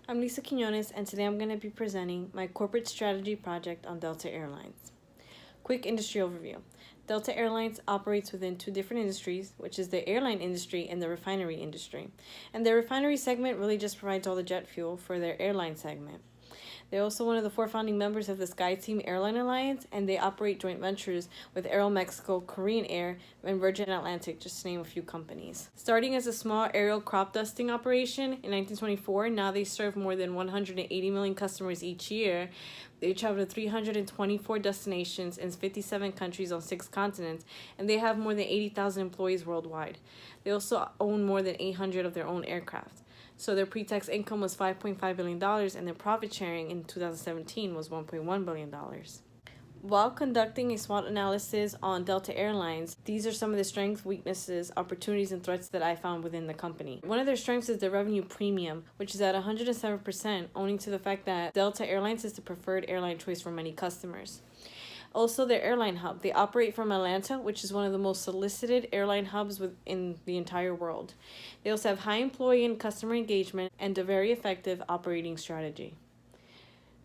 I'm Lisa Quiñones, and today I'm going to be presenting my corporate strategy project on Delta Airlines. Quick industry overview. Delta Airlines operates within two different industries, which is the airline industry and the refinery industry. And their refinery segment really just provides all the jet fuel for their airline segment. They're also one of the 4 founding members of the SkyTeam Airline Alliance, and they operate joint ventures with Aeromexico, Korean Air, and Virgin Atlantic, just to name a few companies. Starting as a small aerial crop dusting operation in 1924, now they serve more than 180 million customers each year. They travel to 324 destinations in 57 countries on 6 continents, and they have more than 80,000 employees worldwide. They also own more than 800 of their own aircraft. So their pre-tax income was $5.5 billion, and their profit sharing in 2017 was $1.1 billion. While conducting a SWOT analysis on Delta Airlines, these are some of the strengths, weaknesses, opportunities, and threats that I found within the company. One of their strengths is the revenue premium, which is at 107%, owing to the fact that Delta Airlines is the preferred airline choice for many customers. Also, their airline hub. They operate from Atlanta, which is one of the most solicited airline hubs in the entire world. They also have high employee and customer engagement and a very effective operating strategy.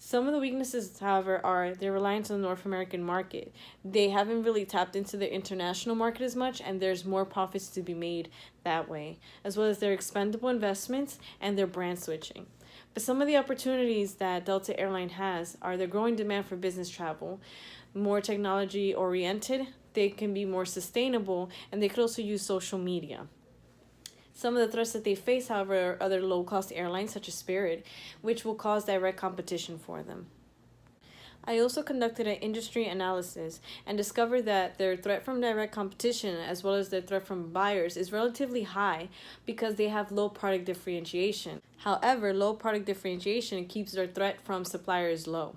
Some of the weaknesses, however, are their reliance on the North American market. They haven't really tapped into the international market as much, and there's more profits to be made that way, as well as their expendable investments and their brand switching. But some of the opportunities that Delta Airline has are the growing demand for business travel, more technology oriented, they can be more sustainable, and they could also use social media. Some of the threats that they face, however, are other low-cost airlines such as Spirit, which will cause direct competition for them. I also conducted an industry analysis and discovered that their threat from direct competition as well as their threat from buyers is relatively high because they have low product differentiation. However, low product differentiation keeps their threat from suppliers low.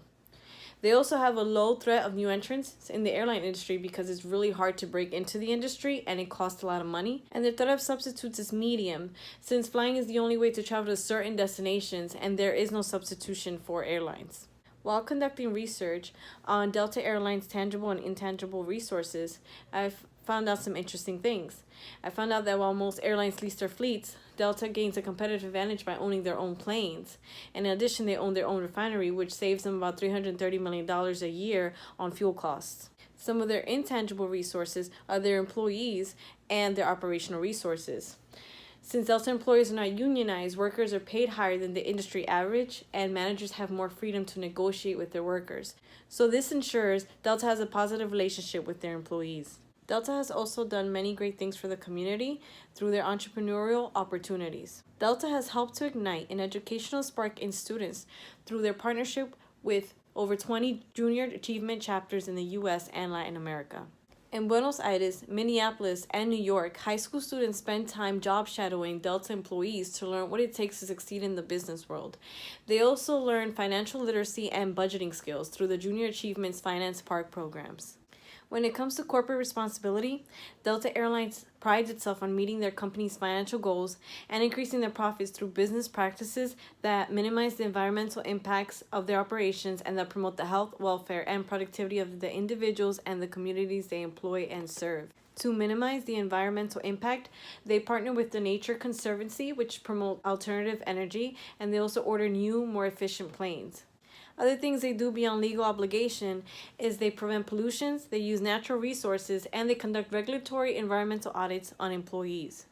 They also have a low threat of new entrants in the airline industry because it's really hard to break into the industry and it costs a lot of money. And their threat of substitutes is medium, since flying is the only way to travel to certain destinations and there is no substitution for airlines. While conducting research on Delta Airlines' tangible and intangible resources, I've found out some interesting things. I found out that while most airlines lease their fleets, Delta gains a competitive advantage by owning their own planes. And in addition, they own their own refinery, which saves them about $330 million a year on fuel costs. Some of their intangible resources are their employees and their operational resources. Since Delta employees are not unionized, workers are paid higher than the industry average, and managers have more freedom to negotiate with their workers. So this ensures Delta has a positive relationship with their employees. Delta has also done many great things for the community through their entrepreneurial opportunities. Delta has helped to ignite an educational spark in students through their partnership with over 20 junior achievement chapters in the U.S. and Latin America. In Buenos Aires, Minneapolis, and New York, high school students spend time job shadowing Delta employees to learn what it takes to succeed in the business world. They also learn financial literacy and budgeting skills through the Junior Achievements Finance Park programs. When it comes to corporate responsibility, Delta Airlines prides itself on meeting their company's financial goals and increasing their profits through business practices that minimize the environmental impacts of their operations and that promote the health, welfare, and productivity of the individuals and the communities they employ and serve. To minimize the environmental impact, they partner with the Nature Conservancy, which promote alternative energy, and they also order new, more efficient planes. Other things they do beyond legal obligation is they prevent pollutions, they use natural resources, and they conduct regulatory environmental audits on employees.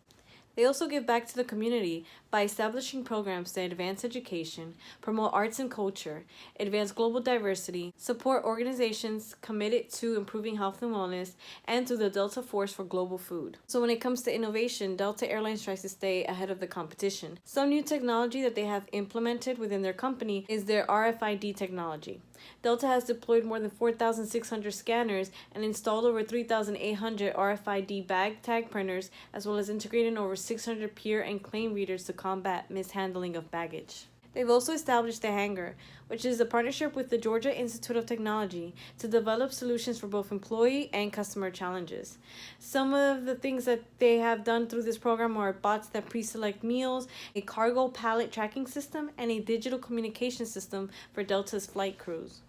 They also give back to the community by establishing programs that advance education, promote arts and culture, advance global diversity, support organizations committed to improving health and wellness, and through the Delta Force for Global Food. So when it comes to innovation, Delta Airlines tries to stay ahead of the competition. Some new technology that they have implemented within their company is their RFID technology. Delta has deployed more than 4,600 scanners and installed over 3,800 RFID bag tag printers, as well as integrated over 600 peer and claim readers to combat mishandling of baggage. They've also established the Hangar, which is a partnership with the Georgia Institute of Technology to develop solutions for both employee and customer challenges. Some of the things that they have done through this program are bots that pre-select meals, a cargo pallet tracking system, and a digital communication system for Delta's flight crews.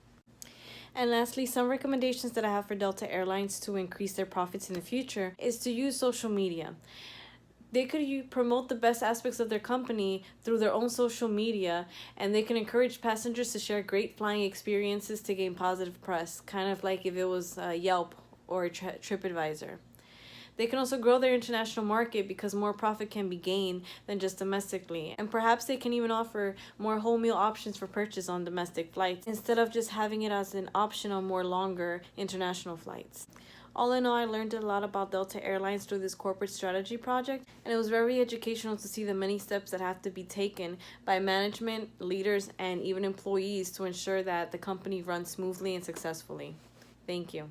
And lastly, some recommendations that I have for Delta Airlines to increase their profits in the future is to use social media. They could promote the best aspects of their company through their own social media, and they can encourage passengers to share great flying experiences to gain positive press, kind of like if it was Yelp or TripAdvisor. They can also grow their international market because more profit can be gained than just domestically. And perhaps they can even offer more whole meal options for purchase on domestic flights instead of just having it as an option on more longer international flights. All in all, I learned a lot about Delta Airlines through this corporate strategy project, and it was very educational to see the many steps that have to be taken by management, leaders, and even employees to ensure that the company runs smoothly and successfully. Thank you.